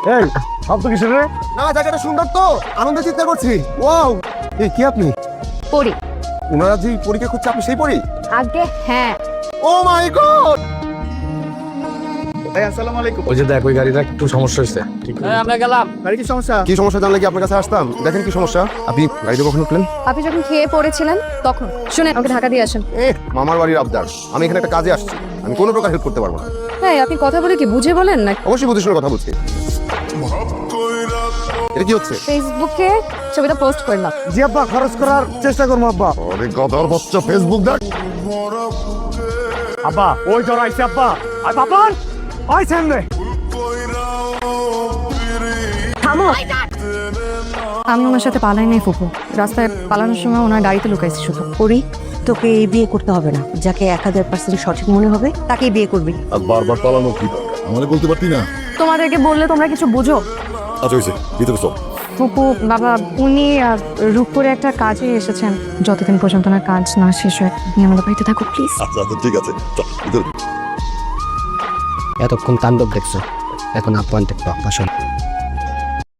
এই শব্দ কিসের রে? না জায়গাটা সুন্দর তো, আনন্দে চিন্তা করছি। ওয়াও, এই কি আপনি? পড়ি ওনারা যে পরীক্ষা করছে আপনি সেই পড়ি? আগে হ্যাঁ। ও মাই গড! ওই যে দেখ ওই গাড়িটা একটু সমস্যা হয়েছে। আমরা গেলাম। কি সমস্যা জানলে কি আপনার কাছে আসতাম? দেখেন কি সমস্যা। আপনি গাড়িতে কখন উঠলেন? আপনি যখন খেয়ে পড়েছিলেন তখন। শুনে আমাকে ঢাকা দিয়ে আসেন। মামার বাড়ির আবদার, আমি এখানে একটা কাজে আসছি, আমি কোনো প্রকার হেল্প করতে পারবো না। হ্যাঁ, আপনি কথা বলে কি বুঝে বলেন না? অবশ্যই বুঝে শুনে কথা বলছি। এটা কি হচ্ছে? ফেসবুকে ছবিটা পোস্ট করলাম। জি আব্বা, খরচ করার চেষ্টা করবো আব্বা। আরে গদার বাচ্চা, ফেসবুক দেখ। আব্বা ওই জ্বর আইছে আব্বা। আর বাপন আইছেন রে। থামো। আমি ওনার সাথে পালাই নাই ফুপু। রাস্তায় পালানোর সময় ওনার গাড়িতে লুকাইছি শুধু। করি তোকে এই বিয়ে করতে হবে না, যাকে 1000% সঠিক মনে হবে তাকেই বিয়ে করবি। আর বারবার পালানো কি দরকার? আমাদের বলতে পারতি না? তোমাদেরকে বললে তোমরা কিছু বুঝো? আচ্ছা হয়েছে, ভিতরে চল। ফুপু বাবা উনি রূপপুরে একটা কাজে এসেছেন। যতদিন পর্যন্ত না কাজ না শেষ হয় আপনি আমাদের বাড়িতে থাকো প্লিজ। আচ্ছা আচ্ছা ঠিক আছে, চল ভিতরে। এতক্ষণ তাণ্ডব দেখছো, এখন আপ্যায়ন দেখবো আসল।